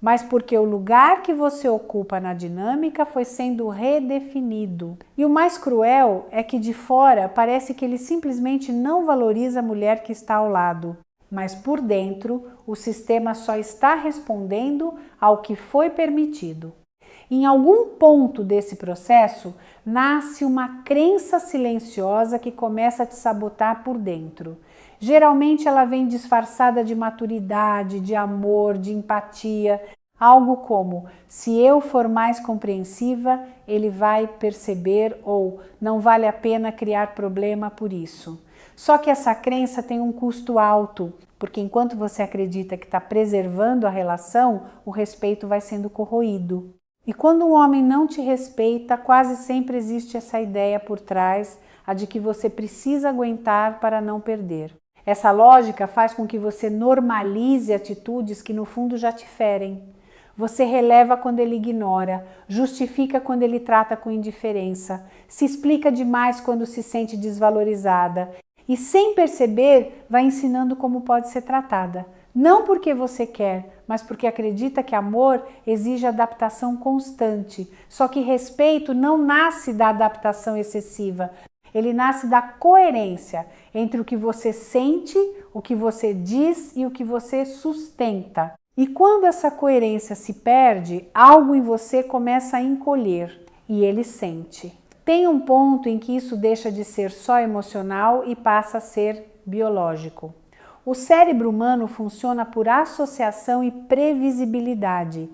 mas porque o lugar que você ocupa na dinâmica foi sendo redefinido. E o mais cruel é que de fora parece que ele simplesmente não valoriza a mulher que está ao lado, mas por dentro o sistema só está respondendo ao que foi permitido. Em algum ponto desse processo, nasce uma crença silenciosa que começa a te sabotar por dentro. Geralmente ela vem disfarçada de maturidade, de amor, de empatia, algo como: se eu for mais compreensiva, ele vai perceber, ou não vale a pena criar problema por isso. Só que essa crença tem um custo alto, porque enquanto você acredita que está preservando a relação, o respeito vai sendo corroído. E quando um homem não te respeita, quase sempre existe essa ideia por trás, a de que você precisa aguentar para não perder. Essa lógica faz com que você normalize atitudes que no fundo já te ferem. Você releva quando ele ignora, justifica quando ele trata com indiferença, se explica demais quando se sente desvalorizada e, sem perceber, vai ensinando como pode ser tratada. Não porque você quer, mas porque acredita que amor exige adaptação constante. Só que respeito não nasce da adaptação excessiva. Ele nasce da coerência entre o que você sente, o que você diz e o que você sustenta. E quando essa coerência se perde, algo em você começa a encolher e ele sente. Tem um ponto em que isso deixa de ser só emocional e passa a ser biológico. O cérebro humano funciona por associação e previsibilidade.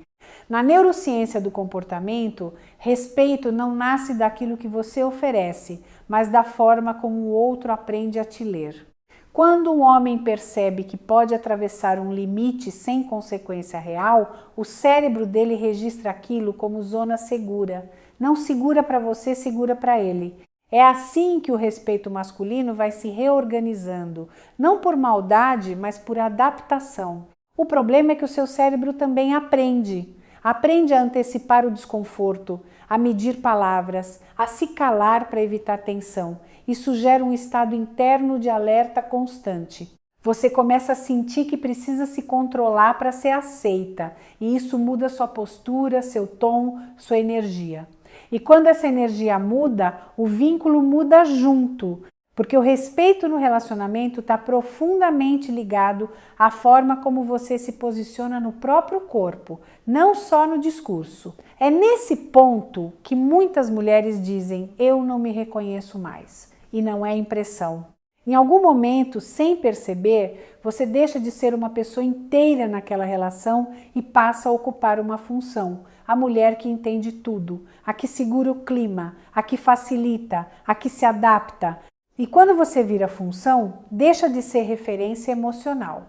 Na neurociência do comportamento, respeito não nasce daquilo que você oferece, mas da forma como o outro aprende a te ler. Quando um homem percebe que pode atravessar um limite sem consequência real, o cérebro dele registra aquilo como zona segura. Não segura para você, segura para ele. É assim que o respeito masculino vai se reorganizando, não por maldade, mas por adaptação. O problema é que o seu cérebro também aprende. Aprende a antecipar o desconforto, a medir palavras, a se calar para evitar tensão. Isso gera um estado interno de alerta constante. Você começa a sentir que precisa se controlar para ser aceita, e isso muda sua postura, seu tom, sua energia. E quando essa energia muda, o vínculo muda junto, porque o respeito no relacionamento está profundamente ligado à forma como você se posiciona no próprio corpo, não só no discurso. É nesse ponto que muitas mulheres dizem: eu não me reconheço mais. E não é impressão. Em algum momento, sem perceber, você deixa de ser uma pessoa inteira naquela relação e passa a ocupar uma função. A mulher que entende tudo, a que segura o clima, a que facilita, a que se adapta. E quando você vira função, deixa de ser referência emocional.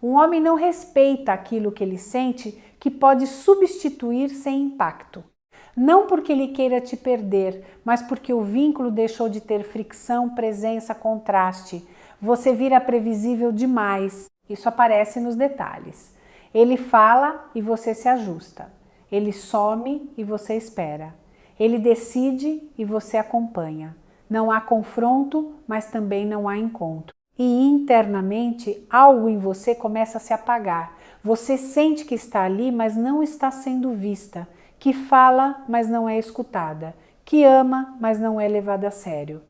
Um homem não respeita aquilo que ele sente que pode substituir sem impacto. Não porque ele queira te perder, mas porque o vínculo deixou de ter fricção, presença, contraste. Você vira previsível demais. Isso aparece nos detalhes. Ele fala e você se ajusta. Ele some e você espera. Ele decide e você acompanha. Não há confronto, mas também não há encontro. E internamente algo em você começa a se apagar. Você sente que está ali, mas não está sendo vista. Que fala, mas não é escutada, que ama, mas não é levada a sério.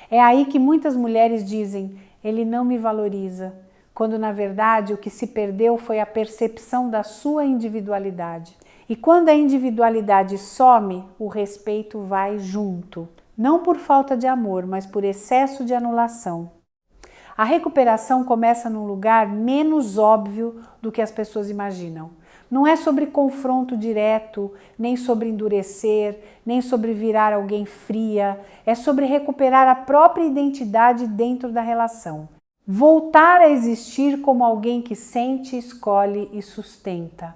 É aí que muitas mulheres dizem: ele não me valoriza, quando na verdade o que se perdeu foi a percepção da sua individualidade. E quando a individualidade some, o respeito vai junto, não por falta de amor, mas por excesso de anulação. A recuperação começa num lugar menos óbvio do que as pessoas imaginam. Não é sobre confronto direto, nem sobre endurecer, nem sobre virar alguém fria. É sobre recuperar a própria identidade dentro da relação. Voltar a existir como alguém que sente, escolhe e sustenta.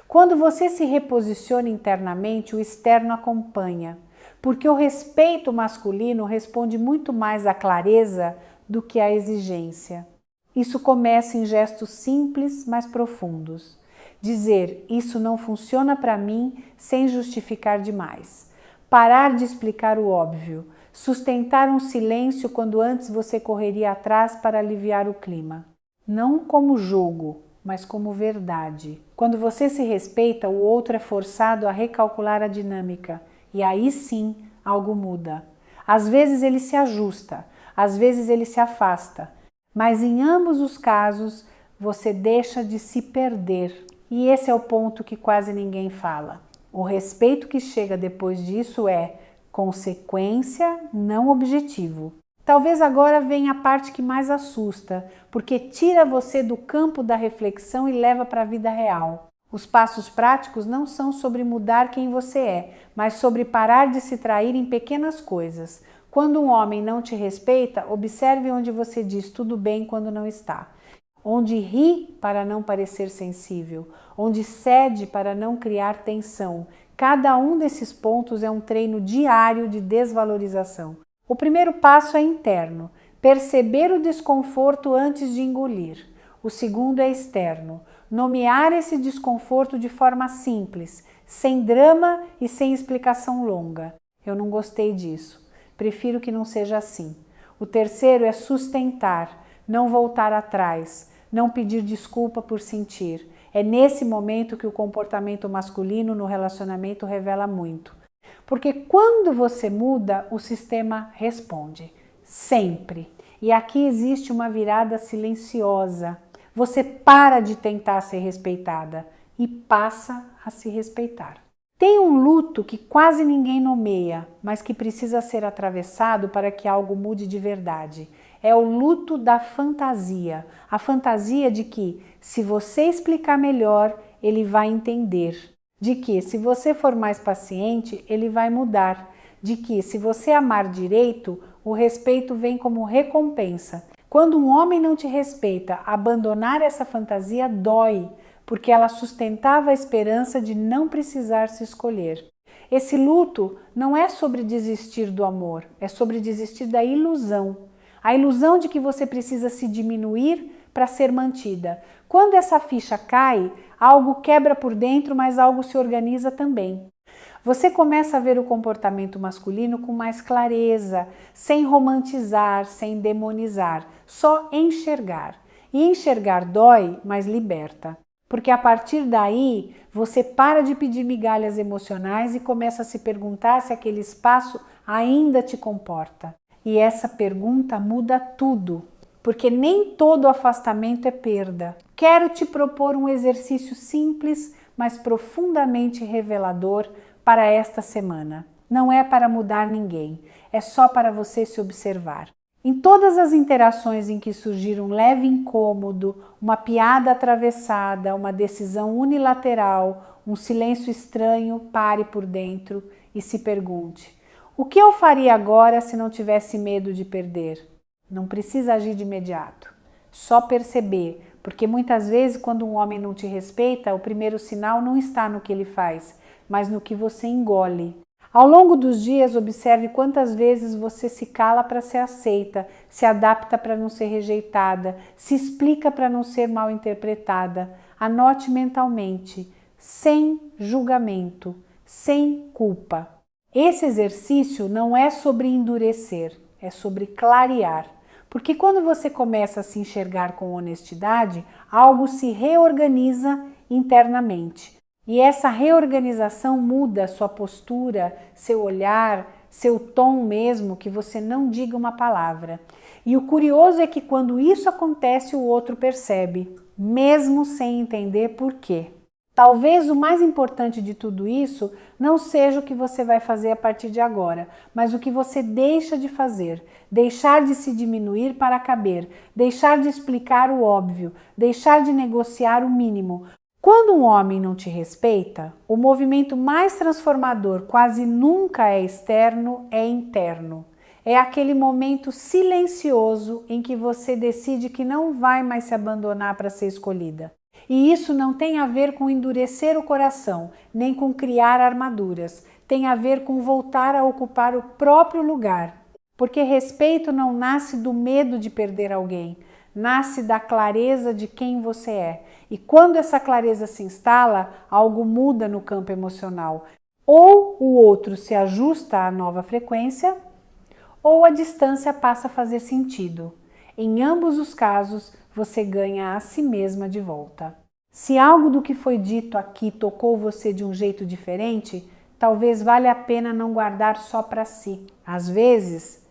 Quando você se reposiciona internamente, o externo acompanha, porque o respeito masculino responde muito mais à clareza do que à exigência. Isso começa em gestos simples, mas profundos. Dizer: isso não funciona para mim, sem justificar demais. Parar de explicar o óbvio. Sustentar um silêncio quando antes você correria atrás para aliviar o clima. Não como jogo, mas como verdade. Quando você se respeita, o outro é forçado a recalcular a dinâmica, e aí sim algo muda. Às vezes ele se ajusta, às vezes ele se afasta, mas em ambos os casos você deixa de se perder. E esse é o ponto que quase ninguém fala. O respeito que chega depois disso é consequência, não objetivo. Talvez agora venha a parte que mais assusta, porque tira você do campo da reflexão e leva para a vida real. Os passos práticos não são sobre mudar quem você é, mas sobre parar de se trair em pequenas coisas. Quando um homem não te respeita, observe onde você diz tudo bem quando não está. Onde ri para não parecer sensível, onde cede para não criar tensão. Cada um desses pontos é um treino diário de desvalorização. O primeiro passo é interno, perceber o desconforto antes de engolir. O segundo é externo, nomear esse desconforto de forma simples, sem drama e sem explicação longa. Eu não gostei disso, prefiro que não seja assim. O terceiro é sustentar, não voltar atrás, não pedir desculpa por sentir. É nesse momento que o comportamento masculino no relacionamento revela muito. Porque quando você muda, o sistema responde. Sempre. E aqui existe uma virada silenciosa. Você para de tentar ser respeitada e passa a se respeitar. Tem um luto que quase ninguém nomeia, mas que precisa ser atravessado para que algo mude de verdade. É o luto da fantasia. A fantasia de que, se você explicar melhor, ele vai entender. De que, se você for mais paciente, ele vai mudar. De que, se você amar direito, o respeito vem como recompensa. Quando um homem não te respeita, abandonar essa fantasia dói, porque ela sustentava a esperança de não precisar se escolher. Esse luto não é sobre desistir do amor, é sobre desistir da ilusão. A ilusão de que você precisa se diminuir para ser mantida. Quando essa ficha cai, algo quebra por dentro, mas algo se organiza também. Você começa a ver o comportamento masculino com mais clareza, sem romantizar, sem demonizar, só enxergar. E enxergar dói, mas liberta. Porque a partir daí, você para de pedir migalhas emocionais e começa a se perguntar se aquele espaço ainda te comporta. E essa pergunta muda tudo, porque nem todo afastamento é perda. Quero te propor um exercício simples, mas profundamente revelador para esta semana. Não é para mudar ninguém, é só para você se observar. Em todas as interações em que surgir um leve incômodo, uma piada atravessada, uma decisão unilateral, um silêncio estranho, pare por dentro e se pergunte: o que eu faria agora se não tivesse medo de perder? Não precisa agir de imediato, só perceber, porque muitas vezes quando um homem não te respeita, o primeiro sinal não está no que ele faz, mas no que você engole. Ao longo dos dias, observe quantas vezes você se cala para ser aceita, se adapta para não ser rejeitada, se explica para não ser mal interpretada. Anote mentalmente, sem julgamento, sem culpa. Esse exercício não é sobre endurecer, é sobre clarear. Porque quando você começa a se enxergar com honestidade, algo se reorganiza internamente. E essa reorganização muda sua postura, seu olhar, seu tom mesmo, que você não diga uma palavra. E o curioso é que quando isso acontece, o outro percebe, mesmo sem entender por quê. Talvez o mais importante de tudo isso não seja o que você vai fazer a partir de agora, mas o que você deixa de fazer, deixar de se diminuir para caber, deixar de explicar o óbvio, deixar de negociar o mínimo. Quando um homem não te respeita, o movimento mais transformador quase nunca é externo, é interno. É aquele momento silencioso em que você decide que não vai mais se abandonar para ser escolhida. E isso não tem a ver com endurecer o coração, nem com criar armaduras. Tem a ver com voltar a ocupar o próprio lugar. Porque respeito não nasce do medo de perder alguém, nasce da clareza de quem você é. E quando essa clareza se instala, algo muda no campo emocional. Ou o outro se ajusta à nova frequência, ou a distância passa a fazer sentido. Em ambos os casos, você ganha a si mesma de volta. Se algo do que foi dito aqui tocou você de um jeito diferente, talvez valha a pena não guardar só para si. Às vezes,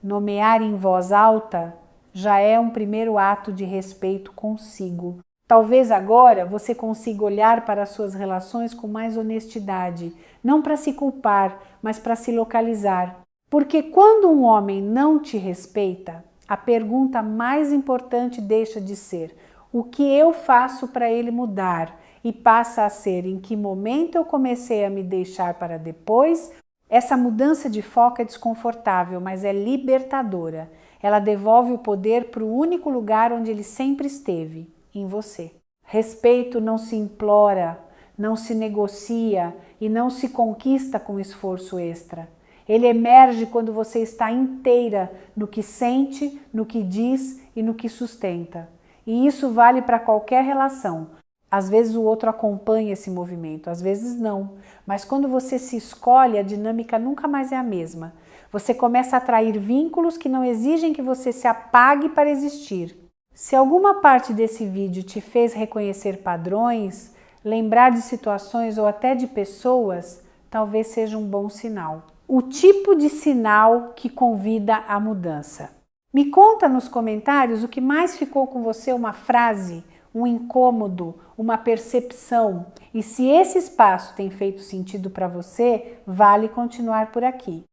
nomear em voz alta já é um primeiro ato de respeito consigo. Talvez agora você consiga olhar para as suas relações com mais honestidade, não para se culpar, mas para se localizar. Porque quando um homem não te respeita, a pergunta mais importante deixa de ser: o que eu faço para ele mudar? E passa a ser: em que momento eu comecei a me deixar para depois? Essa mudança de foco é desconfortável, mas é libertadora. Ela devolve o poder para o único lugar onde ele sempre esteve, em você. Respeito não se implora, não se negocia e não se conquista com esforço extra. Ele emerge quando você está inteira no que sente, no que diz e no que sustenta. E isso vale para qualquer relação. Às vezes o outro acompanha esse movimento, às vezes não. Mas quando você se escolhe, a dinâmica nunca mais é a mesma. Você começa a atrair vínculos que não exigem que você se apague para existir. Se alguma parte desse vídeo te fez reconhecer padrões, lembrar de situações ou até de pessoas, talvez seja um bom sinal. O tipo de sinal que convida à mudança. Me conta nos comentários o que mais ficou com você, uma frase, um incômodo, uma percepção. E se esse espaço tem feito sentido para você, vale continuar por aqui.